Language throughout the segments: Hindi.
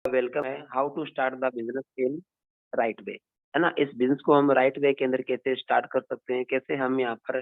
वेलकम है how to start the business in right way. है ना, इस बिजनेस को हम राइट वे के अंदर कैसे स्टार्ट कर सकते हैं, कैसे हम यहाँ पर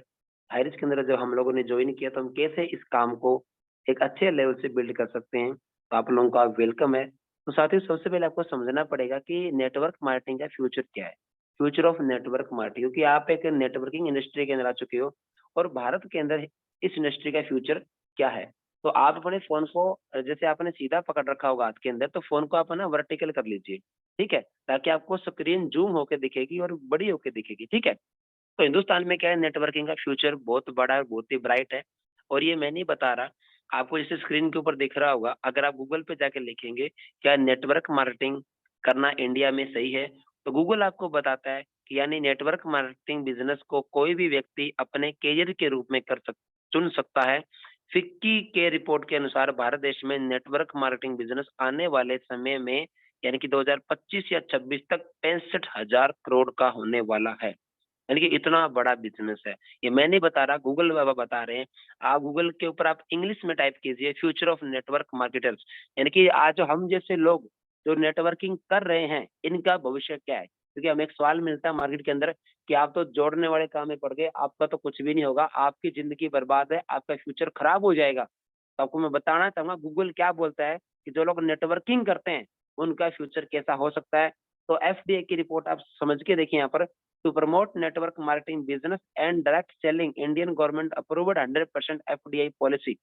हाइरिज के अंदर जब हम लोगों ने ज्वाइन किया तो हम कैसे इस काम को एक अच्छे लेवल से बिल्ड कर सकते हैं। तो आप लोगों का वेलकम है। तो साथियों, सबसे पहले आपको समझना पड़ेगा कि नेटवर्क मार्केटिंग का फ्यूचर क्या है। फ्यूचर ऑफ नेटवर्क मार्केटिंग, क्योंकि आप एक नेटवर्किंग इंडस्ट्री के अंदर आ चुके हो और भारत के अंदर इस इंडस्ट्री का फ्यूचर क्या है। तो आप अपने फ़ोन को जैसे आपने सीधा पकड़ रखा होगा हाथ के अंदर, तो फ़ोन को आप है ना वर्टिकल कर लीजिए, ठीक है? ताकि आपको स्क्रीन ज़ूम होके दिखेगी और बड़ी होके दिखेगी, ठीक है? तो हिंदुस्तान में क्या है, नेटवर्किंग का फ्यूचर बहुत बड़ा है, बहुत ही ब्राइट है। और ये मैं नहीं बता रहा, आपको जैसे स्क्रीन के ऊपर दिख रहा होगा, अगर आप गूगल पे जाके लिखेंगे, क्या नेटवर्क मार्केटिंग करना इंडिया में सही है? तो गूगल आपको बताता है कि यानी नेटवर्क मार्केटिंग बिज़नेस को कोई भी व्यक्ति अपने करियर के रूप में चुन सकता है। फिक्की के रिपोर्ट के अनुसार भारत देश में नेटवर्क मार्केटिंग बिज़नेस आने वाले समय में यानी कि 2025 या 26 तक 65,000 करोड़ का होने वाला है। यानी कि इतना बड़ा बिज़नेस है। ये मैं नहीं बता रहा, गूगल बाबा बता रहे हैं। आप गूगल के ऊपर आप इंग्लिश में टाइप कीजिए फ्यूचर ऑफ नेटवर्क मार्केटर्स, यानी कि आज हम जैसे लोग जो नेटवर्किंग कर रहे हैं, इनका भविष्य क्या है? क्योंकि हमें एक सवाल मिलता है मार्केट के अंदर कि आप तो जोड़ने वाले काम में पड़ गए, आपका तो कुछ भी नहीं होगा, आपकी ज़िंदगी बर्बाद है, आपका फ्यूचर खराब हो जाएगा। तो आपको मैं बताना चाहूँगा गूगल क्या बोलता है कि जो लोग नेटवर्किंग करते हैं, उनका फ्यूचर कैसा हो सकता है। तो एफडीए की रिपोर्ट आप समझ के देखिए यहाँ पर, to promote network marketing business and direct selling, Indian government approved 100% FDI policy.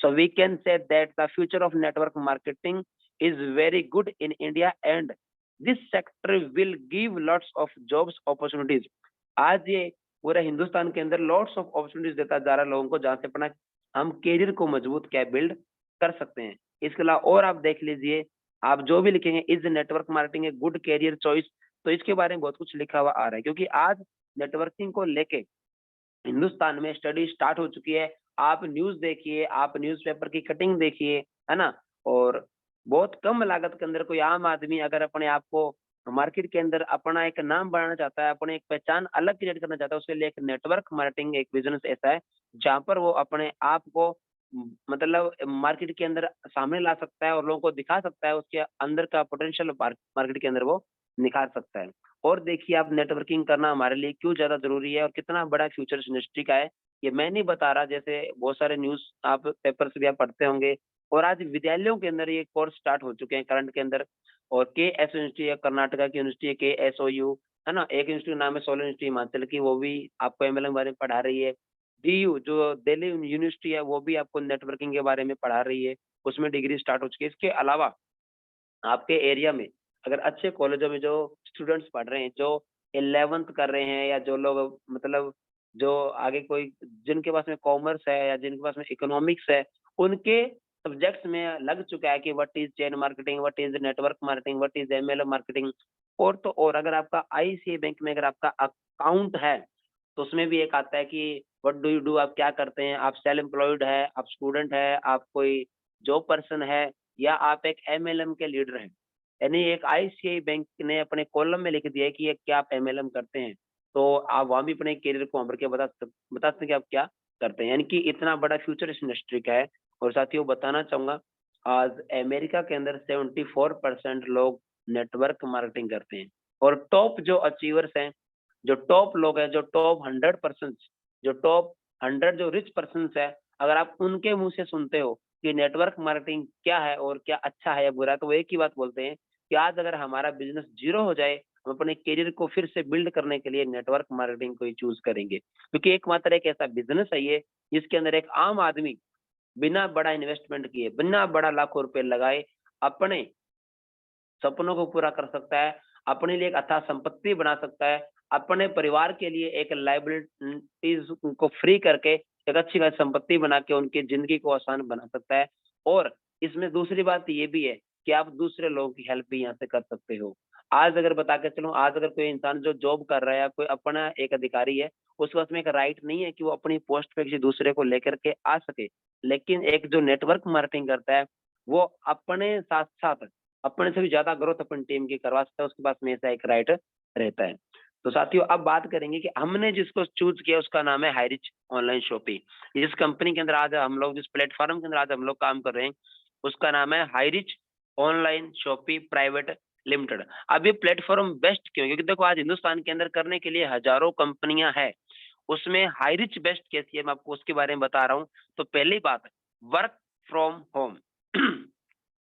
So we can say that the future of network marketing is very good in India and this sector will give lots of jobs opportunities. आज ये पूरे हिंदुस्तान के अंदर लॉट्स ऑफ अपॉर्चुनिटीज देता जा रहा है लोगों को, जहाँ से अपना हम करियर को मजबूत क्या बिल्ड कर सकते हैं। इसके अलावा और आप देख लीजिए, आप जो भी लिखेंगे is network marketing a good career choice, तो इसके बारे में बहुत कुछ लिखा हुआ आ रहा है, क्योंकि आज नेटवर्किंग को लेके हिंदुस्तान में स्टडी स्टार्ट हो चुकी है। आप न्यूज़ देखिए, आप न्यूज़पेपर की कटिंग देखिए, है ना? और बहुत कम लागत के अंदर कोई आम आदमी अगर अपने आप को मार्केट के अंदर अपना एक नाम बनाना चाहता है, अपनी एक पहचान अलग क्रिएट करना चाहता है, उसके लिए एक नेटवर्क मार्केटिंग एक बिज़नेस ऐसा है, जहाँ पर वो अपने आप को मतलब मार्केट के अंदर सामने ला सकता है और लोगों को दिखा सकता है, उसके अंदर का पोटेंशियल मार्केट के अंदर वो निखार सकता है। और देखिए, आप नेटवर्किंग करना हमारे लिए क्यों ज़्यादा ज़रूरी है और कितना बड़ा फ्यूचर इस इंडस्ट्री का है, ये मैं नहीं बता रहा। जैसे बहुत सारे न्यूज़ आप पेपर्स भी आप पढ़ते होंगे और आज विद्यालयों के अंदर ये कोर्स स्टार्ट हो चुके हैं करंट के अंदर। और केएस यूनिवर्सिटी है, कर्नाटका की यूनिवर्सिटी है केएसओयू, है ना? एक यूनिवर्सिटी का नाम है सोलन यूनिवर्सिटी हिमाचल की, वो भी आपको एमएलएम के बारे में पढ़ा रही है। डीयू जो दिल्ली यूनिवर्सिटी है, वो भी आपको नेटवर्किंग के बारे में पढ़ा रही है, उसमें डिग्री स्टार्ट हो चुकी है। इसके अलावा आपके एरिया में अगर अच्छे कॉलेजों में जो स्टूडेंट्स पढ़ रहे हैं, जो 11th कर रहे हैं, या जो लोग मतलब जो आगे कोई जिनके पास में कॉमर्स है या जिनके पास में इकोनॉमिक्स है, उनके सब्जेक्ट्स में लग चुका है कि what is chain marketing, what is network marketing, what is MLM marketing. और तो और अगर आपका आईसीआईसीआई बैंक में अगर आपका अकाउंट है, तो उसमें भी एक आता है कि व्हाट डू यू डू, आप क्या करते हैं? आप सेल्फ एम्प्लॉयड है, आप स्टूडेंट है, आप कोई जॉब पर्सन है, या आप एक एमएलएम के लीडर हैं। यानी एक आईसीआईसीआई बैंक ने अपने कॉलम में लिख दिया है कि ये क्या आप एमएलएम करते हैं। तो आप वहाँ भी अपने करियर को भर के बता सकते हैं कि आप क्या करते हैं। यानी कि इतना बड़ा फ्यूचर इस इंडस्ट्री का है। और साथियों, बताना चाहूँगा, आज अमेरिका के अंदर 74% लोग नेटवर्क मार्केटिंग करते हैं। और टॉप जो अचीवर्स हैं, जो टॉप लोग हैं, जो टॉप 100%, जो टॉप 100 जो रिच पर्सन्स है, अगर आप उनके मुँह से सुनते हो कि नेटवर्क मार्केटिंग क्या है और क्या अच्छा है या बुरा है, तो वो एक ही बात बोलते हैं कि आज अगर हमारा बिज़नेस ज़ीरो हो जाए, हम अपने करियर को फिर से बिल्ड करने के लिए नेटवर्क मार्केटिंग को ही चूज़ करेंगे। क्योंकि एकमात्र एक ऐसा बिज़नेस है ये, जिसके अंदर एक आम आदमी बिना बड़ा इन्वेस्टमेंट किए, बिना बड़ा लाखों रुपए लगाए, अपने सपनों को पूरा कर सकता है, अपने लिए एक अथाह संपत्ति बना सकता है, अपने परिवार के लिए एक लायबिलिटीज़ को फ्री करके एक अच्छी खासी संपत्ति बना के उनकी ज़िंदगी को आसान बना सकता है। और इसमें दूसरी बात ये भी है कि आप दूसरे लोगों की हेल्प भी यहाँ से कर सकते हो। आज अगर बता के चलूँ, आज अगर कोई इंसान जो जॉब कर रहा है या कोई अपना एक अधिकारी है, उसके पास में एक राइट नहीं है कि वो अपनी पोस्ट पे किसी दूसरे को लेकर के आ सके। लेकिन एक जो नेटवर्क मार्केटिंग करता है, वो अपने साथ-साथ अपने से भी ज़्यादा ग्रोथ अपनी टीम की करवा सकता है, उसके पास में ऐसा एक राइट रहता है। तो साथियों, अब बात करेंगे कि हमने जिसको चूज़ किया उसका नाम है हाइरिच ऑनलाइन शॉपिंग। जिस कंपनी के अंदर आज हम लोग, जिस प्लेटफ़ॉर्म के अंदर आज हम लोग काम कर रहे हैं, उसका नाम है हाइरिच ऑनलाइन शॉपी प्राइवेट लिमिटेड। अब ये प्लेटफॉर्म बेस्ट क्यों? क्योंकि देखो आज हिंदुस्तान के अंदर करने के लिए हजारों कंपनियां हैं, उसमें हाईरिच बेस्ट कैसी है मैं आपको उसके बारे में बता रहा हूँ। तो पहली बात, वर्क फ्रॉम होम।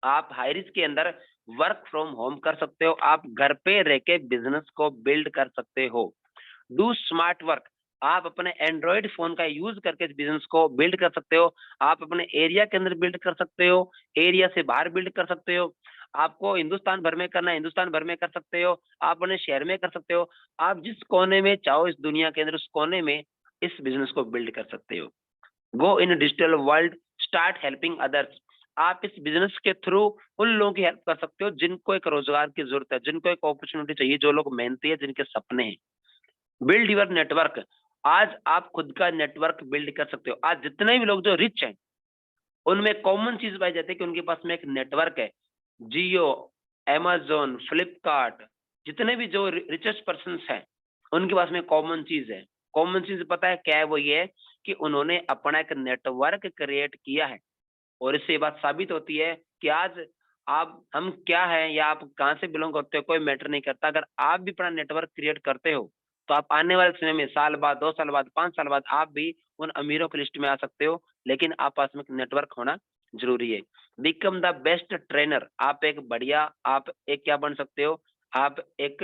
आप हाईरिच के अंदर वर्क फ्रॉम होम कर सकते हो, आप घर पे रह के बिजनेस को बिल्ड कर सकते हो। डू स्मार्ट वर्क, आप अपने एंड्रॉइड फोन का यूज करके इस बिजनेस को बिल्ड कर सकते हो। आप अपने एरिया के अंदर बिल्ड कर सकते हो, एरिया से बाहर बिल्ड कर सकते हो। आपको हिंदुस्तान भर में करना है, हिंदुस्तान भर में कर सकते हो, आप अपने शहर में कर सकते हो। आप जिस कोने में चाहो इस दुनिया के अंदर उस कोने में इस बिजनेस को बिल्ड कर सकते हो। Go in digital world, start helping others. आप इस बिजनेस के थ्रू उन लोगों की हेल्प कर सकते हो जिनको एक रोजगार की जरूरत है, जिनको एक अपॉर्चुनिटी चाहिए, जो लोग मेहनती है, जिनके सपने हैं। बिल्ड योर नेटवर्क, आज आप खुद का नेटवर्क बिल्ड कर सकते हो। आज जितने भी लोग जो रिच हैं उनमें कॉमन चीज पाई जाती है कि उनके पास में एक नेटवर्क है। जियो, अमेजोन, फ्लिपकार्ट, जितने भी जो रिचेस्ट पर्सन हैं उनके पास में कॉमन चीज है। कॉमन चीज पता है क्या है? वो ये है कि उन्होंने अपना एक नेटवर्क क्रिएट किया है। और इससे ये बात साबित होती है कि आज आप हम क्या है या आप कहाँ से बिलोंग करते हो कोई मैटर नहीं करता। अगर आप भी अपना नेटवर्क क्रिएट करते हो तो आप आने वाले समय में साल बाद, 2 साल बाद, 5 साल बाद आप भी उन अमीरों की लिस्ट में आ सकते हो। लेकिन आप पास में नेटवर्क होना जरूरी है। बिकम द बेस्ट ट्रेनर, आप एक बढ़िया, आप एक क्या बन सकते हो? आप एक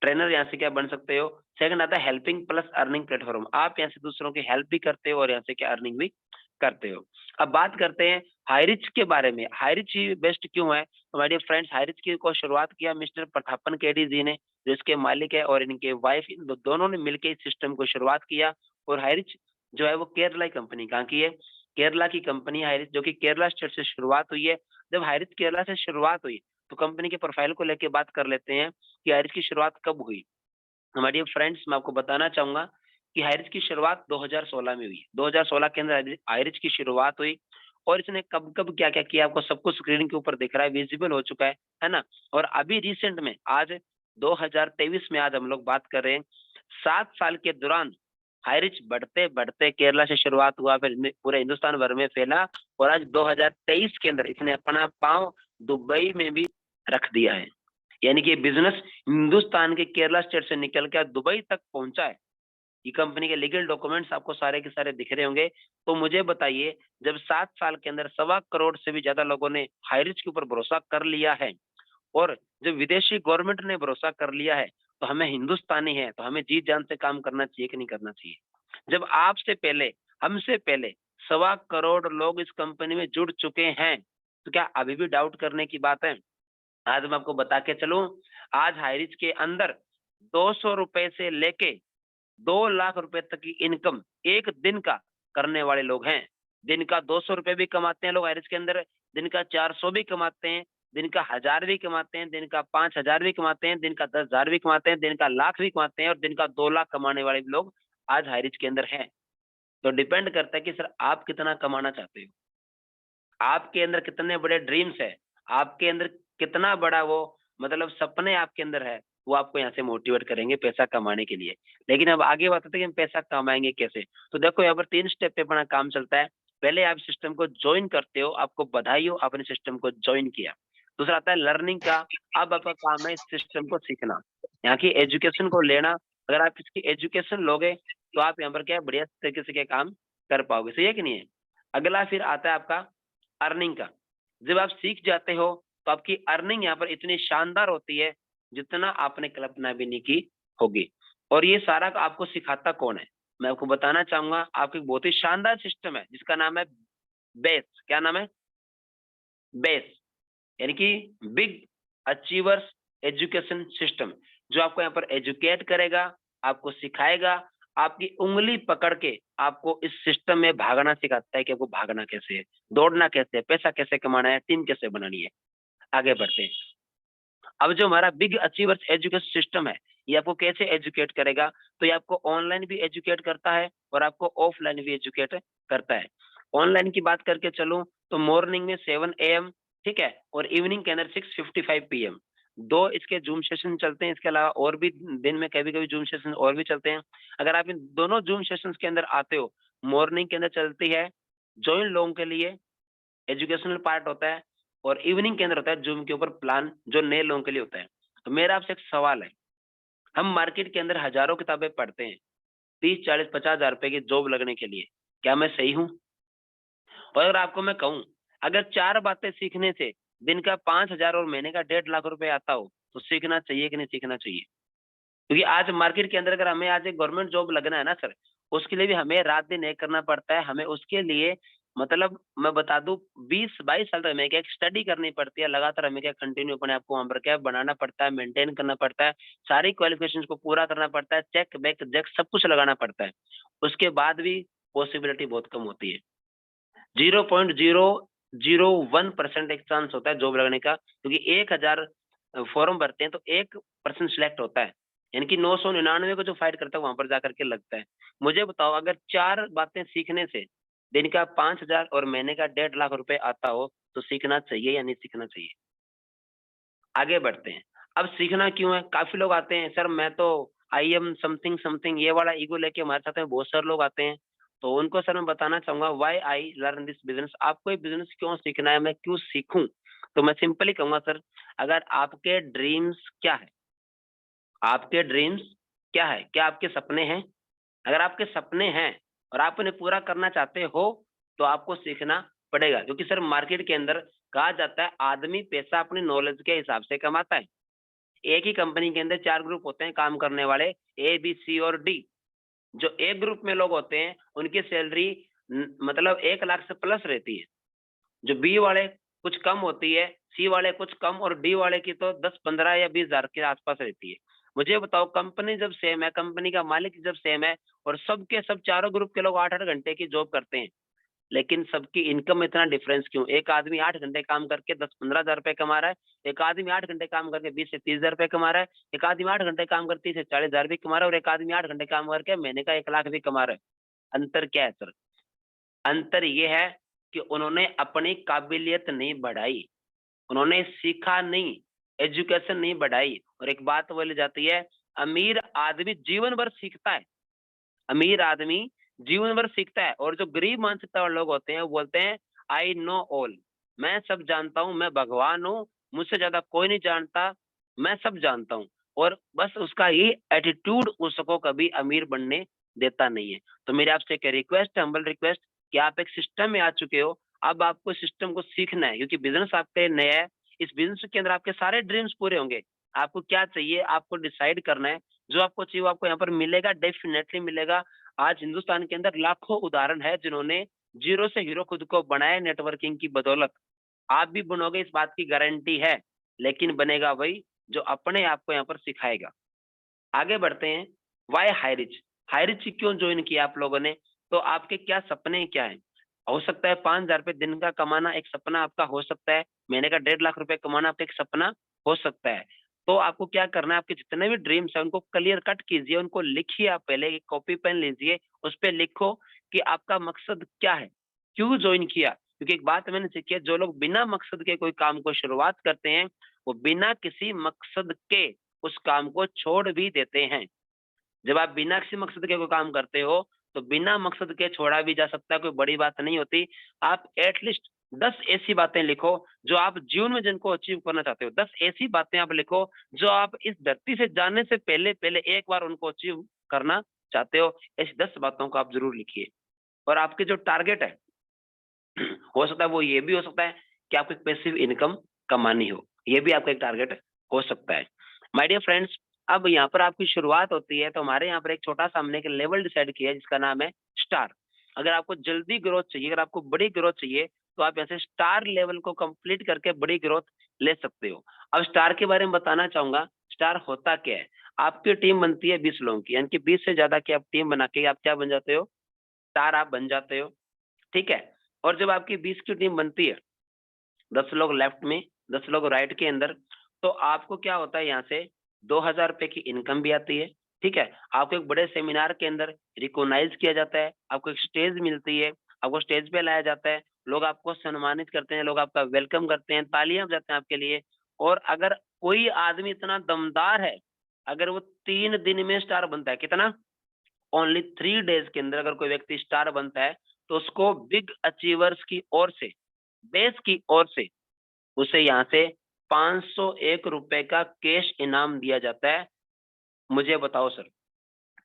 ट्रेनर यहाँ से क्या बन सकते हो? सेकंड आता है हेल्पिंग प्लस अर्निंग प्लेटफॉर्म, आप यहाँ से दूसरों की हेल्प भी करते हो और यहाँ से क्या अर्निंग भी करते हो। अब बात करते हैं हाईरिच के बारे में। हाईरिच ही बेस्ट क्यों है? तो माय डियर फ्रेंड्स, हाईरिच की को शुरुआत किया मिस्टर प्रतापन केडी जी ने, जो इसके मालिक है, और इनके वाइफ, इन दोनों ने मिलकर इस सिस्टम को शुरुआत किया। और हाईरिच जो है वो केरला की कंपनी, कहाँ की है? केरला की कंपनी हाईरिच, जो कि केरला स्टेट से शुरुआत हुई है। जब हाईरिच केरला से शुरुआत हुई तो कंपनी के प्रोफाइल को लेकर बात कर लेते हैं कि हाईरिच की शुरुआत कब हुई। हमारे फ्रेंड्स, मैं आपको बताना चाहूंगा कि हाईरिच की शुरुआत 2016 में हुई। 2016 के अंदर हाईरिच की शुरुआत हुई। और इसने कब कब क्या क्या किया आपको सब कुछ स्क्रीन के ऊपर दिख रहा है, विजिबल हो चुका है ना। और अभी रिसेंट में आज 2023 में आज हम लोग बात कर रहे हैं, 7 साल के दौरान हाईरिच बढ़ते बढ़ते केरला से शुरुआत हुआ, फिर पूरे हिंदुस्तान भर में फैला, और आज 2023 के अंदर इसने अपना पांव दुबई में भी रख दिया है। यानी कि बिजनेस हिंदुस्तान के केरला स्टेट से निकल कर दुबई तक पहुंचा है। ये कंपनी के लीगल डॉक्यूमेंट्स आपको सारे के सारे दिख रहे होंगे। तो मुझे बताइए, जब 7 साल के अंदर 1.25 करोड़ से भी ज्यादा लोगों ने हाईरिच के ऊपर भरोसा कर लिया है, और जब विदेशी गवर्नमेंट ने भरोसा कर लिया है, तो हमें हिंदुस्तानी है तो हमें जी जान से काम करना चाहिए कि नहीं करना चाहिए? जब आपसे पहले, हमसे पहले 1.25 करोड़ लोग इस कंपनी में जुड़ चुके हैं, तो क्या अभी भी डाउट करने की बात है? आज मैं आपको बता के चलूं, आज हाईरिच के अंदर 200 रुपए से लेके 2 लाख रुपए तक की इनकम एक दिन का करने वाले लोग हैं। दिन का 200 रुपए भी कमाते हैं लोग हाईरिच के अंदर, दिन का 400 भी कमाते हैं, दिन का 1000 भी कमाते हैं, दिन का 5000 भी कमाते हैं, दिन का 10,000 भी कमाते हैं, दिन का लाख भी कमाते हैं, और दिन का 2 लाख कमाने वाले भी लोग आज हाईरिच के अंदर हैं। तो डिपेंड करता है कि सर आप कितना कमाना चाहते हो, आपके अंदर कितने बड़े ड्रीम्स है, आपके अंदर कितना बड़ा वो मतलब सपने आपके अंदर है, वो आपको यहाँ से मोटिवेट करेंगे पैसा कमाने के लिए। लेकिन अब आगे बात होती है कि हम पैसा कमाएंगे कैसे। तो देखो यहाँ पर 3 स्टेप पे अपना काम चलता है। पहले आप सिस्टम को ज्वाइन करते हो, आपको बधाई हो, आपने सिस्टम को ज्वाइन किया। दूसरा आता है लर्निंग का, अब आपका काम है इस सिस्टम को सीखना, यहाँ की एजुकेशन को लेना। अगर आप इसकी एजुकेशन लोगे तो आप यहाँ पर क्या है, बढ़िया तरीके से क्या काम कर पाओगे। सही है कि नहीं है? अगला फिर आता है आपका अर्निंग का। जब आप सीख जाते हो तो आपकी अर्निंग यहाँ पर इतनी शानदार होती है जितना आपने कल्पना भी नहीं की होगी। और ये सारा आपको सिखाता कौन है? मैं आपको बताना चाहूंगा, आपको एक बहुत ही शानदार सिस्टम है जिसका नाम है बेस। क्या नाम है? बेस, यानी कि बिग अचीवर्स एजुकेशन सिस्टम, जो आपको यहाँ पर एजुकेट करेगा, आपको सिखाएगा, आपकी उंगली पकड़ के आपको इस सिस्टम में भागना सिखाता है कि आपको भागना कैसे है, दौड़ना कैसे है, पैसा कैसे कमाना है, टीम कैसे बनानी है। आगे बढ़ते हैं। अब जो हमारा बिग अचीवर्स एजुकेशन सिस्टम है, ये आपको कैसे एजुकेट करेगा? तो ये आपको ऑनलाइन भी एजुकेट करता है और आपको ऑफलाइन भी एजुकेट करता है। ऑनलाइन की बात करके चलूं तो मॉर्निंग में 7 AM, ठीक है, और इवनिंग के अंदर 6:55 PM, 2 इसके जूम सेशन चलते हैं। इसके अलावा और भी दिन में कभी कभी जूम सेशन और भी चलते हैं। अगर आप इन दोनों जूम सेशंस के अंदर आते हो, मॉर्निंग के अंदर चलती है ज्वाइन लोगों के लिए एजुकेशनल पार्ट होता है और इवनिंग के अंदर होता है जूम के ऊपर प्लान, जो नए लोगों के लिए होता है। तो मेरा आपसे एक सवाल है, हम मार्केट के अंदर हजारों किताबें पढ़ते हैं 30, 40, 50 हज़ार रुपए की जॉब लगने के लिए, क्या मैं सही हूँ? और अगर आपको मैं कहूँ, अगर 4 बातें सीखने से दिन का 5,000 और महीने का 1.5 लाख रुपए आता हो, तो सीखना चाहिए कि नहीं सीखना चाहिए? क्योंकि आज मार्केट के अंदर अगर हमें आज एक गवर्नमेंट जॉब लगना है ना सर, उसके लिए भी हमें रात दिन एक करना पड़ता है। हमें उसके लिए मतलब मैं बता दूँ 20-22 साल तक हमें क्या स्टडी करनी पड़ती है। लगातार हमें क्या कंटिन्यू अपने आप को वहाँ पर क्या बनाना पड़ता है, मेंटेन करना पड़ता है, सारी क्वालिफिकेशंस को पूरा करना पड़ता है, चेक, बैक, जैक सब कुछ लगाना पड़ता है। उसके बाद भी पॉसिबिलिटी बहुत कम होती है। 0.001% एक चांस होता है जॉब लगने का, क्योंकि 1000 फॉर्म भरते हैं तो 1% सिलेक्ट होता है, यानी कि 999 को जो फाइट करता है वहां पर जाकर के लगता है। मुझे बताओ, अगर 4 बातें सीखने से दिन का 5,000 और महीने का 1.5 लाख रुपए आता हो, तो सीखना चाहिए या नहीं सीखना चाहिए? आगे बढ़ते हैं। अब सीखना क्यों है? काफ़ी लोग आते हैं, सर मैं तो आई एम समथिंग समथिंग ये वाला ईगो लेके हमारे साथ में बहुत सारे लोग आते हैं। तो उनको सर मैं बताना चाहूँगा why I learn this business, आपको ये बिज़नेस क्यों सीखना है, मैं क्यों सीखूँ? तो मैं सिंपली कहूँगा सर, अगर आपके ड्रीम्स क्या है? आपके ड्रीम्स क्या है? क्या आपके सपने हैं? अगर आपके सपने हैं और आप उन्हें पूरा करना चाहते हो, तो आपको सीखना पड़ेगा, क्योंकि सर मार्केट के अंदर कहा जाता है आदमी पैसा अपनी नॉलेज के हिसाब से कमाता है। एक ही कंपनी के अंदर 4 ग्रुप होते हैं काम करने वाले, ए, बी, सी और डी। जो ए ग्रुप में लोग होते हैं, उनकी सैलरी मतलब 1 लाख से प्लस रहती है। जो बी वाले कुछ कम होती है, सी वाले कुछ कम और डी वाले की तो 10, 15 या 20,000 के आसपास रहती है। मुझे बताओ, कंपनी जब सेम है, कंपनी का मालिक जब सेम है और सबके सब चारों ग्रुप के लोग 8-8 घंटे की जॉब करते हैं, लेकिन सबकी इनकम में इतना डिफरेंस क्यों? एक आदमी 8 घंटे काम करके 10-15 हज़ार रुपए कमा रहा है, एक आदमी 8 घंटे काम करके 20 से 30 हज़ार रुपए कमा रहा है, एक आदमी 8 घंटे काम करके 30 से 40 हज़ार भी कमा रहा है और एक आदमी 8 घंटे काम करके महीने का 1 लाख भी कमा रहा है। अंतर क्या है सर? अंतर ये है कि उन्होंने अपनी काबिलियत नहीं बढ़ाई, उन्होंने सीखा नहीं, एजुकेशन नहीं बढ़ाई। और एक बात बोली जाती है, अमीर आदमी जीवन भर सीखता है। अमीर आदमी जीवन भर सीखता है और जो गरीब मानसिकता वाले लोग होते हैं वो बोलते हैं आई नो ऑल, मैं सब जानता हूँ, मैं भगवान हूँ, मुझसे ज्यादा कोई नहीं जानता, मैं सब जानता हूँ। और बस उसका ये एटीट्यूड उसको कभी अमीर बनने देता नहीं है। तो मेरे आपसे एक रिक्वेस्ट है, हम्बल रिक्वेस्ट, कि आप एक सिस्टम में आ चुके हो, अब आपको सिस्टम को सीखना है, क्योंकि बिजनेस आपके नया है। इस बिजनेस के अंदर आपके सारे ड्रीम्स पूरे होंगे। आपको क्या चाहिए आपको डिसाइड करना है, जो आपको चाहिए वो आपको यहाँ पर मिलेगा, डेफिनेटली मिलेगा। आज हिंदुस्तान के अंदर लाखों उदाहरण है जिन्होंने जीरो से हीरो खुद को बनाया नेटवर्किंग की बदौलत। आप भी बनोगे, इस बात की गारंटी है, लेकिन बनेगा वही जो अपने आप को यहाँ पर सिखाएगा। आगे बढ़ते हैं, why high rich? High rich क्यों ज्वाइन किया आप लोगों ने? तो आपके क्या सपने क्या हैं? हो सकता है 5,000 रुपए दिन का कमाना एक सपना आपका हो सकता है, महीने का 1.5 लाख रुपए कमाना आपका एक सपना हो सकता है। तो आपको क्या करना है, आपके जितने भी ड्रीम्स हैं उनको क्लियर कट कीजिए, उनको लिखिए। आप पहले एक कॉपी पेन लीजिए, उस पे लिखो कि आपका मकसद क्या है? क्यों ज्वाइन किया? क्योंकि एक बात मैंने सीखी है, जो लोग बिना मकसद के कोई काम को शुरुआत करते हैं, वो बिना किसी मकसद के उस काम को छोड़ भी देते हैं। जब आप बिना किसी मकसद के कोई काम करते हो, तो बिना मकसद के छोड़ा भी जा सकता है, कोई बड़ी बात नहीं होती। आप एटलीस्ट 10 ऐसी बातें लिखो, जो आप जीवन में जिनको अचीव करना चाहते हो। 10 ऐसी बातें आप लिखो, जो आप इस धरती से जाने से पहले एक बार उनको अचीव करना चाहते हो। ऐसी 10 बातों को आप ज़रूर लिखिए। और आपके जो टारगेट है, हो सकता है वो ये भी हो सकता है कि आपको एक पैसिव इनकम कमानी हो, ये भी आपका एक टारगेट हो सकता है। माय डियर फ्रेंड्स, अब यहाँ पर आपकी शुरुआत होती है, तो हमारे यहाँ पर एक छोटा-सा हमने एक लेवल डिसाइड किया है जिसका नाम है स्टार। अगर आपको जल्दी ग्रोथ चाहिए, अगर आपको बड़ी ग्रोथ चाहिए, तो आप ऐसे स्टार लेवल को कंप्लीट करके बड़ी ग्रोथ ले सकते हो। अब स्टार के बारे में बताना चाहूँगा, स्टार होता क्या है? आपकी टीम बनती है 20 लोगों की, यानी कि 20 से ज़्यादा की आप टीम बना के आप क्या बन जाते हो? स्टार आप बन जाते हो, ठीक है? और जब आपकी 20 की टीम बनती है, 10 लोग लेफ्ट में, 10 लोग राइट के अंदर, तो आपको क्या होता है, यहाँ से 2,000 रुपए की इनकम भी आती है, ठीक है? आपको एक बड़े सेमिनार के अंदर रिकॉग्नाइज़ किया जाता है, आपको एक स्टेज मिलती है, आपको स्टेज पे लाया जाता है, लोग आपको सम्मानित करते हैं, लोग आपका वेलकम करते हैं, तालियाँ बजाते हैं आपके लिए। और अगर कोई आदमी इतना दमदार है, अगर वो 3 दिन में स्टार बनता है, कितना? ओनली 3 डेज़ के अंदर अगर कोई व्यक्ति स्टार बनता है, तो उसको बिग अचीवर्स की ओर से बेस की ओर से उसे यहाँ से 501 रुपए का कैश इनाम दिया जाता है। मुझे बताओ सर,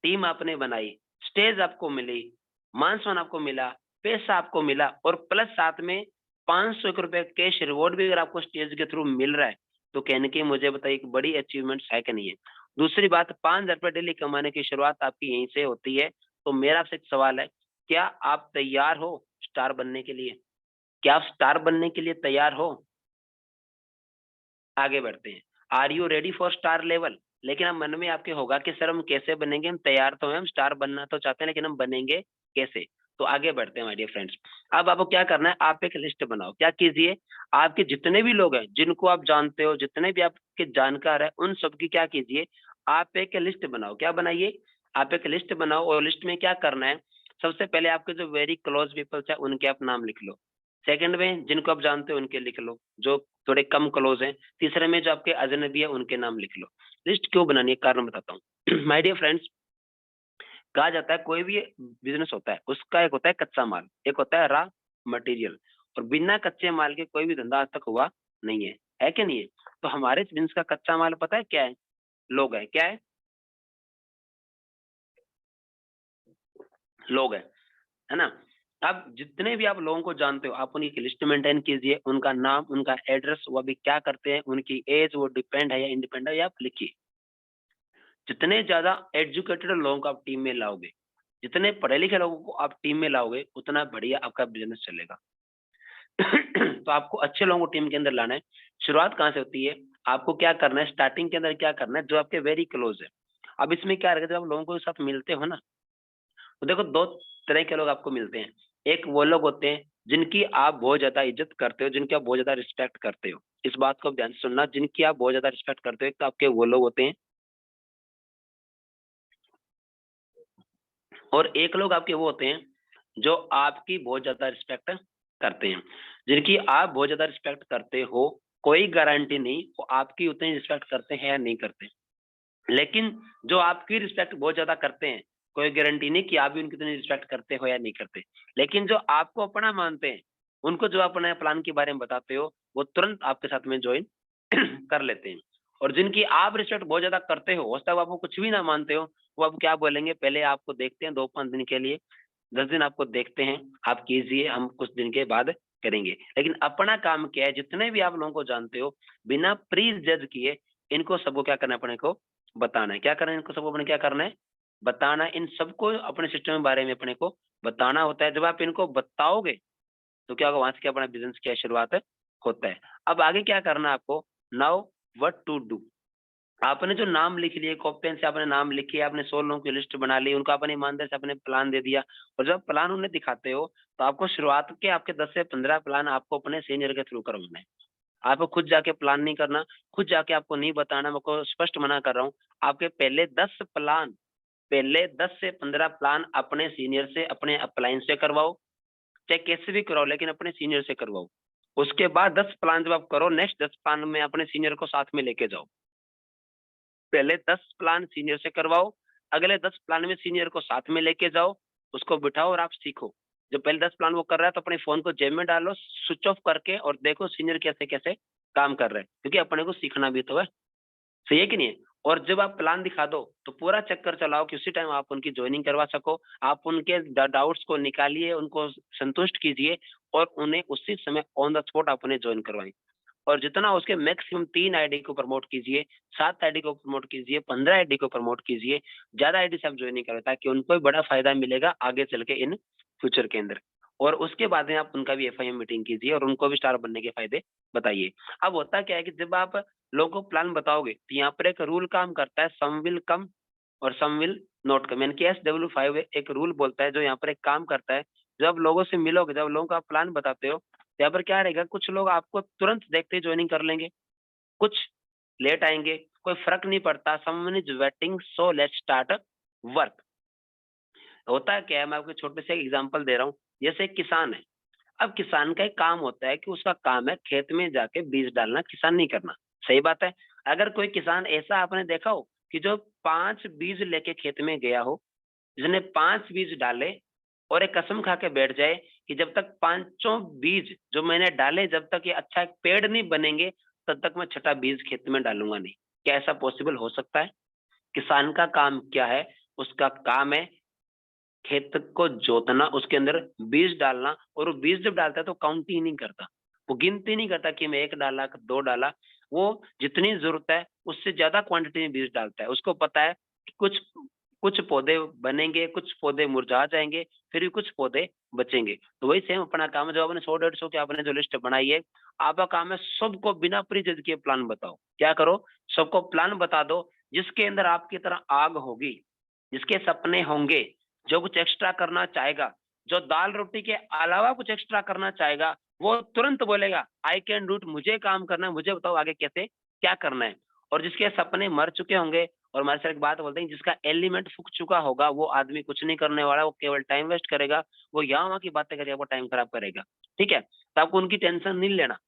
टीम आपने बनाई, स्टेज आपको मिली, मान-सम्मान आपको मिला, पैसा आपको मिला और प्लस साथ में 500 रुपए कैश रिवॉर्ड भी अगर आपको स्टेज के थ्रू मिल रहा है, तो कहने की मुझे बताइए एक बड़ी अचीवमेंट्स है कि नहीं है? दूसरी बात, 5,000 रुपए डेली कमाने की शुरुआत आपकी यहीं से होती है। तो मेरा आपसे एक सवाल है, क्या आप तैयार हो स्टार बनने के लिए? क्या आप स्टार बनने के लिए तैयार हो? आगे बढ़ते हैं। Are you ready for star level? लेकिन अब मन में आपके होगा कि सर हम कैसे बनेंगे? हम तैयार तो हैं, हम स्टार बनना तो चाहते हैं, लेकिन हम बनेंगे कैसे? तो आगे बढ़ते हैं माय डियर फ्रेंड्स। अब आपको क्या करना है, आप एक लिस्ट बनाओ। क्या कीजिए, आपके जितने भी लोग हैं, जिनको आप जानते हो, जितने भी आपके जानकार हैं, उन सबकी क्या कीजिए, आप एक लिस्ट बनाओ। क्या बनाइए? आप एक लिस्ट बनाओ और लिस्ट में क्या करना है, सबसे पहले आपके जो वेरी क्लोज पीपल्स हैं, उनके आप नाम लिख लो। सेकंड में जिनको आप जानते हो उनके लिख लो, जो थोड़े कम क्लोज हैं। तीसरे में जो आपके अजनबी है उनके नाम लिख लो। लिस्ट क्यों बनानी है, कारण बताता हूँ। माय डियर फ्रेंड्स, कहा जाता है कोई भी बिजनेस होता है उसका एक होता है कच्चा माल, एक होता है रॉ मटेरियल, और बिना कच्चे माल के कोई भी धंधा आज तक हुआ नहीं है कि नहीं है? तो हमारे बिजनेस का कच्चा माल पता है क्या है? लोग है। क्या है? लोग है ना? अब जितने भी आप लोगों को जानते हो, आप उनकी एक लिस्ट मेंटेन कीजिए, उनका नाम, उनका एड्रेस, वो अभी क्या करते हैं, उनकी एज, वो डिपेंड है या इंडिपेंडेंट है, या आप लिखिए। जितने ज़्यादा एजुकेटेड लोगों को आप टीम में लाओगे, जितने पढ़े-लिखे लोगों को आप टीम में लाओगे, उतना बढ़िया आपका बिज़नेस चलेगा। तो आपको अच्छे लोगों को टीम के अंदर लाना है। शुरुआत कहाँ से होती है? आपको क्या करना है, स्टार्टिंग के अंदर क्या करना है, जो आपके वेरी क्लोज़ है। अब इसमें क्या रहेगा, जब आप लोगों के साथ मिलते हो ना, तो देखो 2 तरह के लोग आपको मिलते हैं। एक वो लोग होते हैं, जिनकी आप बहुत ज़्यादा इज़्ज़त करते हो, जिनकी आप बहुत ज़्यादा रिस्पेक्ट करते हो। इस बात को आप ध्यान से सुनना, जिनकी आप बहुत ज़्यादा रिस्पेक्ट करते हो, एक तो आपके वो लोग होते हैं, और एक लोग आपके वो होते हैं, जो आपकी बहुत ज़्यादा रिस्पेक्ट करते हैं। जिनकी आप बहुत ज़्यादा रिस्पेक्ट करते हो, कोई गारंटी नहीं वो आपकी उतनी रिस्पेक्ट करते हैं या नहीं करते। लेकिन जो आपकी रिस्पेक्ट बहुत ज़्यादा करते हैं, कोई गारंटी नहीं कि आप भी उनकी उतनी रिस्पेक्ट करते हो या नहीं करते। लेकिन जो आपको अपना मानते हैं, उनको जो अपने प्लान के बारे में बताते हो, वो तुरंत आपके साथ में जॉइन कर लेते हैं। और जिनकी आप रिस्पेक्ट बहुत ज़्यादा करते हो तब आपको कुछ भी ना मानते हो, वो अब क्या बोलेंगे, पहले आपको देखते हैं 2-5 दिन के लिए, 10 दिन आपको देखते हैं, आप कीजिए, हम कुछ दिन के बाद करेंगे। लेकिन अपना काम क्या है, जितने भी आप लोगों को जानते हो, बिना प्री जज किए इनको सबको क्या करना है, अपने को बताना है। क्या करना है इनको सबको, अपने क्या करना है? बताना है। इन सबको अपने सिस्टम के बारे में अपने को बताना होता है। जब आप इनको बताओगे, तो क्या होगा, वहाँ से क्या अपना बिज़नेस की शुरुआत होता है। अब आगे क्या करना है आपको, नाउ व्हाट टू डू? आपने जो नाम लिख लिए, कॉपी पेन से आपने नाम लिखे, आपने 100 लोगों की लिस्ट बना ली, उनको आपने ईमानदारी से आपने प्लान दे दिया, और जब प्लान उन्हें दिखाते हो, तो आपको शुरुआत के आपके 10 से 15 प्लान आपको अपने सीनियर के थ्रू करवाना है। आपको खुद जाके प्लान नहीं करना, खुद जाके आपको नहीं बताना, मैं आपको स्पष्ट मना कर रहा हूँ। आपके पहले 10 से 15 प्लान अपने सीनियर से, अपने अपलाइन से करवाओ, चाहे कैसे भी करवाओ, लेकिन अपने सीनियर से करवाओ। उसके बाद 10 प्लान जब आप करो, नेक्स्ट 10 प्लान में अपने सीनियर को साथ में लेके जाओ। पहले 10 प्लान सीनियर से करवाओ, अगले 10 प्लान में सीनियर को साथ में लेके जाओ, उसको बिठाओ और आप सीखो। जो पहले 10 प्लान वो कर रहा है, तो अपने फ़ोन को जेब में डालो, स्विच ऑफ करके, और देखो सीनियर कैसे-कैसे काम कर रहे हैं, क्योंकि अपने को सीखना भी तो है। सही है कि नहीं है? और जब आप प्लान दिखा दो, तो पूरा चक्कर चलाओ कि उसी टाइम आप उनकी जॉइनिंग करवा सको। आप उनके डाउट्स को निकालिए, उनको संतुष्ट कीजिए, और उन्हें उसी समय ऑन द स्पॉट आप उन्हें जॉइन करवाएँ। और जितना हो सके मैक्सिमम 3 आईडी को प्रमोट कीजिए, 7 आईडी को प्रमोट कीजिए, 15 आईडी को प्रमोट कीजिए। ज़्यादा आईडी से आप जॉइन नहीं करें, ताकि उनको भी बड़ा फ़ायदा मिलेगा आगे चल के इन फ्यूचर के अंदर। और उसके बाद में आप उनका भी एफआईएम मीटिंग कीजिए और उनको भी स्टार बनने के फ़ायदे बताइए। अब होता क्या है कि जब आप लोगों को प्लान बताओगे, तो यहाँ पर एक रूल काम करता है, सम विल कम और सम विल नॉट कम, यानी कि SW5 एक रूल बोलता है, जो यहाँ पर एक काम करता है। जब लोगों से मिलोगे, जब लोगों को आप प्लान बताते हो, तो यहाँ पर क्या रहेगा, कुछ लोग आपको तुरंत देखते ही जॉइनिंग कर लेंगे, कुछ लेट आएँगे, कोई फ़र्क नहीं पड़ता, someone is waiting so let's start work. होता क्या है, मैं आपको छोटे से एग्ज़ाम्पल दे रहा हूँ, जैसे एक किसान है, अब किसान का एक काम होता है कि उसका काम है खेत में जाके बीज डालना, किसान नहीं करना, सही बात है। अगर कोई किसान ऐसा आपने देखा हो कि जो 5 बीज लेके खेत में गया हो, जिसने 5 बीज डाले और एक कसम खा के बैठ जाए कि जब तक पांचों बीज जो मैंने डाले जब तक ये अच्छा एक पेड़ नहीं बनेंगे तब तक मैं छठा बीज खेत में डालूंगा नहीं। क्या ऐसा पॉसिबल हो सकता है? किसान का काम क्या है? उसका काम है खेत को जोतना, उसके अंदर बीज डालना, और वो बीज जब डालता है तो काउंट ही नहीं करता, वो गिनती नहीं करता कि मैं एक डाला दो डाला। वो जितनी जरूरत है उससे ज्यादा क्वांटिटी में बीज डालता है। उसको पता है कि कुछ कुछ पौधे बनेंगे, कुछ पौधे मुरझा जाएंगे, फिर भी कुछ पौधे बचेंगे। तो वही सेम अपना काम है। जो आपने 100-150 की आपने जो लिस्ट बनाई है, आपका काम है सबको बिना प्रीजज के प्लान बताओ। क्या करो? सबको प्लान बता दो जिसके अंदर आपकी तरह आग होगी, जिसके सपने होंगे, जो कुछ एक्स्ट्रा करना चाहेगा, जो दाल रोटी के अलावा कुछ एक्स्ट्रा करना चाहेगा, वो तुरंत बोलेगा आई कैन डू इट, मुझे काम करना है, मुझे बताओ आगे कैसे क्या करना है। और जिसके सपने मर चुके होंगे, और हमारे सर एक बात बोलते हैं, जिसका एलिमेंट फूक चुका होगा वो आदमी कुछ नहीं करने वाला, वो केवल टाइम वेस्ट करेगा, वो यहाँ वहाँ की बातें करेगा, वो टाइम खराब करेगा। ठीक है? तो आपको उनकी टेंशन नहीं लेना।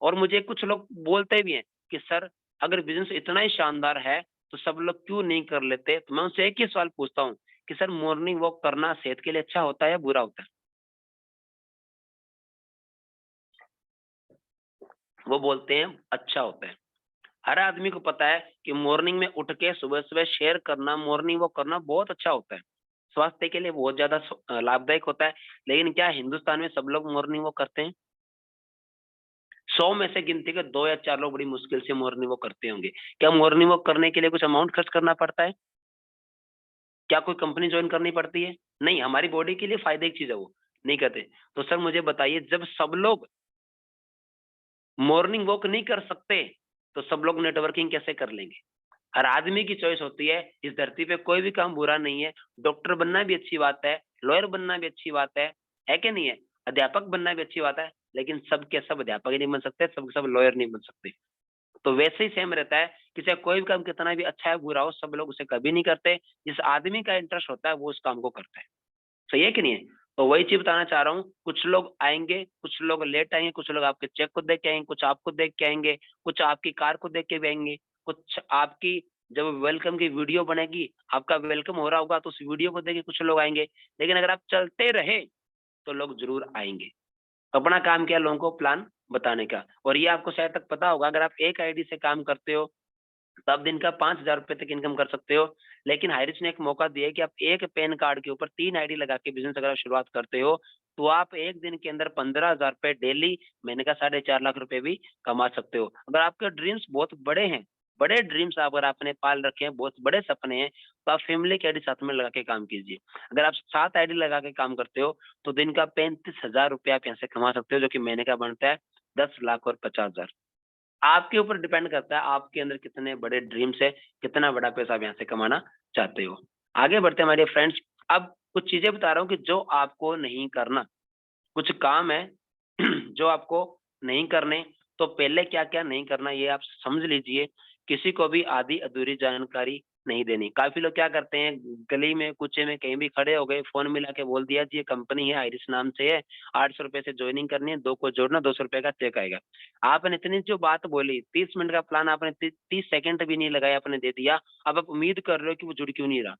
और मुझे कुछ लोग बोलते भी हैं कि सर अगर बिजनेस इतना ही शानदार है तो सब लोग क्यों नहीं कर लेते? तो मैं उनसे एक ही सवाल पूछता हूँ कि सर मॉर्निंग वॉक करना सेहत के लिए अच्छा होता है या बुरा होता है? वो बोलते हैं अच्छा होता है। हर आदमी को पता है कि मॉर्निंग में उठ के सुबह-सुबह शेयर करना, मॉर्निंग वॉक करना बहुत अच्छा होता है। स्वास्थ्य के लिए बहुत ज़्यादा लाभदायक होता है। लेकिन क्या हिंदुस्तान में सब लोग मॉर्निंग वॉक करते हैं? 100 में से गिनती के 2 या 4 लोग बड़ी मुश्किल से मॉर्निंग वॉक करते होंगे। क्या मॉर्निंग वॉक करने के लिए कुछ अमाउंट खर्च करना पड़ता है? क्या कोई कंपनी जॉइन करनी पड़ती है? नहीं, हमारी बॉडी के लिए फ़ायदे की चीज़ है वो, नहीं करते। तो सर मुझे बताइए, जब सब लोग मॉर्निंग वॉक नहीं कर सकते, तो सब लोग नेटवर्किंग कैसे कर लेंगे? हर आदमी की चॉइस होती है, इस धरती पे कोई भी काम बुरा नहीं है। डॉक्टर बनना भी अच्छी बात है, लॉयर बनना भी अच्छी बात है कि नहीं है? अध्यापक बनना भी अच्छी बात है, लेकिन सब के सब अध्यापक ही नहीं बन सकते, सब के सब लॉयर नहीं बन सकते। तो वैसे ही सेम रहता है कि चाहे कोई भी काम कितना भी अच्छा है, बुरा हो, सब लोग उसे कभी नहीं करते। जिस आदमी का इंटरेस्ट होता है, वो उस काम को करता है। सही है कि नहीं है? तो वही चीज़ बताना चाह रहा हूँ, कुछ लोग आएँगे, कुछ लोग लेट आएँगे, कुछ लोग आपके चेक को देख के आएँगे, कुछ आपको देख के आएँगे, कुछ आपकी कार को देख के भी आएँगे, कुछ आपकी जब वेलकम की वीडियो बनेगी, आपका वेलकम हो रहा होगा तो उस वीडियो को देख के कुछ लोग आएँगे। लेकिन अगर आप चलते रहे, तो लोग ज़रूर आएँगे। अपना काम क्या है लोगों को प्लान बताने का। और ये आपको शायद तक पता होगा, अगर आप एक आईडी से काम करते हो तो आप दिन का 5,000 रुपए तक इनकम कर सकते हो। लेकिन हाइरिच ने एक मौका दिया है कि आप एक पैन कार्ड के ऊपर 3 आईडी लगा के बिज़नेस अगर आप शुरुआत करते हो, तो आप 1 दिन के अंदर 15,000 रुपए डेली, महीने का 4.5 लाख रुपए भी कमा सकते हो। अगर आपके ड्रीम्स बहुत बड़े हैं, बड़े ड्रीम्स अगर आपने पाल रखे हैं, बहुत बड़े सपने हैं, तो आप फैमिली की आईडी साथ में लगा के काम कीजिए। अगर आप 7 आईडी लगा के काम करते हो, तो दिन का 35,000 रुपए आप यहाँ से कमा सकते हो, जो कि महीने का बनता है 10 लाख और 50,000। आपके ऊपर डिपेंड करता है आपके अंदर कितने बड़े ड्रीम्स है, कितना बड़ा पैसा आप यहाँ से कमाना चाहते हो। आगे बढ़ते हैं हमारे फ्रेंड्स। अब कुछ चीज़ें बता रहा हूँ कि जो आपको नहीं करना, कुछ काम है जो आपको नहीं करने, तो पहले क्या-क्या नहीं करना ये आप समझ लीजिए। किसी को भी आधी-अधूरी जानकारी नहीं देनी। काफ़ी लोग क्या करते हैं, गली में, कूचे में कहीं भी खड़े हो गए, फ़ोन मिला के बोल दिया जी ये कंपनी है, आइरिस नाम से है, ₹800 से जॉइनिंग करनी है, 2 को जोड़ना, ₹200 का चेक आएगा। आपने इतनी जो बात बोली, 30 मिनट का प्लान आपने 30 सेकंड भी नहीं लगाए, आपने दे दिया। अब आप उम्मीद कर रहे हो कि वो जुड़ क्यों नहीं रहा?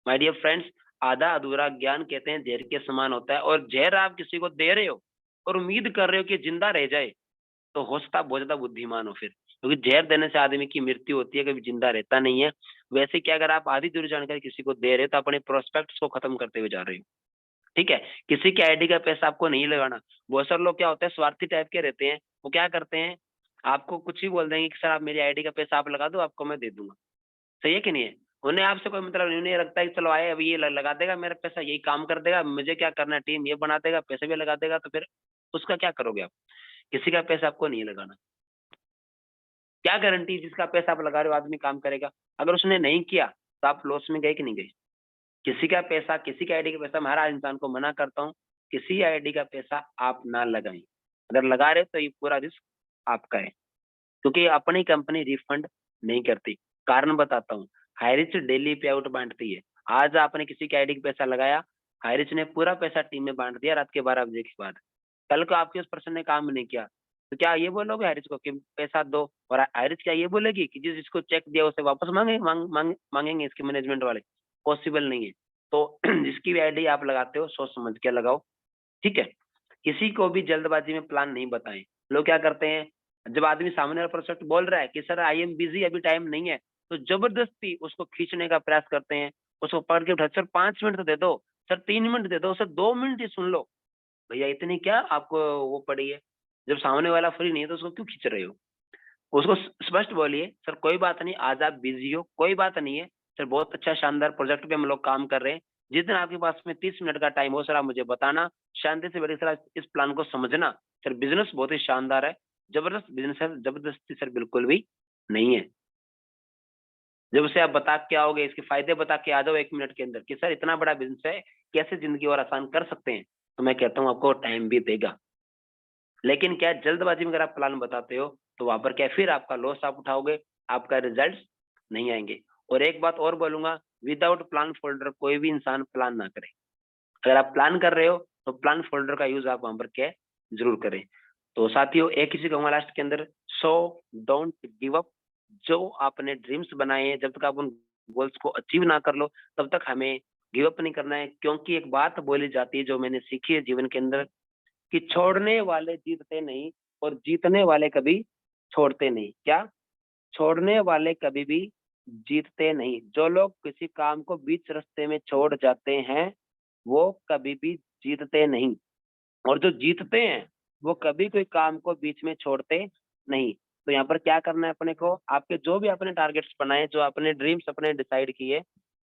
माय डियर फ्रेंड्स, आधा अधूरा ज्ञान कहते हैं ज़हर के समान होता है, और ज़हर आप किसी को दे रहे हो और उम्मीद कर रहे हो कि जिंदा रह जाए, तो हो सकता है आप बहुत ज़्यादा बुद्धिमान हो फिर। क्योंकि ज़हर देने से आदमी की मृत्यु होती है, कभी जिंदा रहता नहीं है। वैसे क्या, अगर आप आधी-अधूरी जानकारी किसी को दे रहे हो, तो अपने प्रोस्पेक्ट्स को खत्म करते हुए जा रहे हो। ठीक है? किसी की आईडी का पैसा आपको नहीं लगाना। बहुत सारे लोग क्या होते हैं, स्वार्थी टाइप के रहते हैं। वो क्या करते हैं, आपको कुछ भी बोल देंगे कि सर आप मेरी आईडी का पैसा आप लगा दो, आपको मैं दे दूँगा। सही है कि नहीं है? उन्हें आपसे कोई मतलब नहीं, उन्हें लगता है कि चलो आए, अभी ये ल लगा देगा मेरा पैसा, यही काम कर देगा, मुझे क्या करना है, टीम ये बना देगा, पैसे भी लगा देगा, तो फिर उसका क्या करोगे आप? किसी का पैसा आपको नहीं लगाना। क्या गारंटी जिसका पैसा आप लगा रहे हो आदमी काम करेगा? अगर उसने नहीं किया, तो आप लॉस में गए कि नहीं गए? किसी का पैसा, किसी की आईडी का पैसा, मैं हर इंसान को मना करता हूँ, किसी आईडी का पैसा आप ना लगाएँ। अगर लगा रहे हो तो ये पूरा रिस्क आपका है। क्योंकि अपनी कंपनी रिफंड नहीं करती। कारण बताता हूँ, हाइरिच डेली पे आउट बाँटती है। आज आपने किसी की आईडी पे पैसा लगाया, हाइरिच ने पूरा पैसा टीम में बाँट दिया रात के 12 बजे के बाद। कल को आपके उस पर्सन ने काम नहीं किया, तो क्या ये बोलोगे हाइरिच को कि पैसा दो? और हाइरिच क्या ये बोलेगी कि जिसको चेक दिया उसे वापस माँगेंगे इसके मैनेजमेंट वाले? पॉसिबल नहीं है। तो जिसकी भी आईडी आप लगाते हो सोच समझ के लगाओ, ठीक है? किसी को भी जल्दबाजी में प्लान नहीं बताएं। लोग क्या करते हैं, जब आदमी सामने वाला पर्सन बोल रहा है कि सर आई एम बिजी, अभी टाइम नहीं है, तो जबरदस्ती उसको खींचने का प्रयास करते हैं, उसको पकड़ के उठा, सर 5 मिनट तो दे दो, सर 3 मिनट दे दो, सर 2 मिनट ही सुन लो। भैया इतनी क्या आपको वो पड़ी है? जब सामने वाला फ्री नहीं है तो उसको क्यों खींच रहे हो? उसको स्पष्ट बोलिए, सर कोई बात नहीं, आज आप बिजी हो, कोई बात नहीं है, सर बहुत अच्छा शानदार प्रोजेक्ट पे हम लोग काम कर रहे हैं, जिस दिन आपके पास में 30 मिनट का टाइम हो सर आप मुझे बताना, शांति से बैठ के सर आप इस प्लान को समझना। सर बिजनेस बहुत ही शानदार है, जबरदस्त बिजनेस है, जबरदस्ती सर बिल्कुल भी नहीं है। जब उसे आप बता के आओगे, इसके फायदे बता के आ जाओ 1 मिनट के अंदर कि सर इतना बड़ा बिजनेस है, कैसे जिंदगी और आसान कर सकते हैं, तो मैं कहता हूँ आपको टाइम भी देगा। लेकिन क्या है, जल्दबाजी में अगर आप प्लान बताते हो तो वहां पर क्या है, फिर आपका लॉस आप उठाओगे, आपका रिजल्ट नहीं आएंगे। और एक बात और बोलूंगा, विदाउट प्लान फोल्डर कोई भी इंसान प्लान ना करे। अगर आप प्लान कर रहे हो तो प्लान फोल्डर का यूज आप वहां पर क्या है, जरूर करें। तो साथियों एक ही चीज कहूंगा लास्ट के अंदर, सो डोंट गिव अप। जो आपने ड्रीम्स बनाए हैं, जब तक आप उन गोल्स को अचीव ना कर लो तब तक हमें गिव अप नहीं करना है। क्योंकि एक बात बोली जाती है जो मैंने सीखी है जीवन के अंदर, कि छोड़ने वाले जीतते नहीं और जीतने वाले कभी छोड़ते नहीं। क्या? छोड़ने वाले कभी भी जीतते नहीं। जो लोग किसी काम को बीच रास्ते में छोड़ जाते हैं वो कभी भी जीतते नहीं, और जो जीतते हैं वो कभी कोई काम को बीच में छोड़ते नहीं। तो यहाँ पर क्या करना है अपने को, आपके जो भी अपने टारगेट्स बनाए, जो अपने ड्रीम्स अपने डिसाइड किए,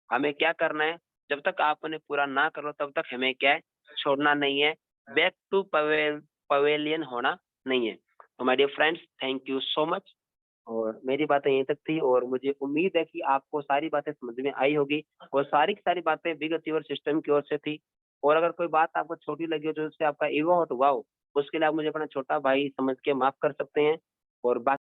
हमें क्या करना है, जब तक आप उन्हें पूरा ना करो तब तक हमें क्या है, छोड़ना नहीं है, बैक टू पवेलियन होना नहीं है। तो my dear friends, thank you so much. और मेरी बातें यहीं तक थी, और मुझे उम्मीद है कि आपको सारी बातें समझ में आई होगी, और सारी की सारी बातें बिग अचीवर सिस्टम की ओर से थी। और अगर कोई बात आपको छोटी लगी हो, जो उससे आपका ईगो हर्ट हुआ हो, उसके लिए आप मुझे अपना छोटा भाई समझ के माफ कर सकते हैं। और बाकी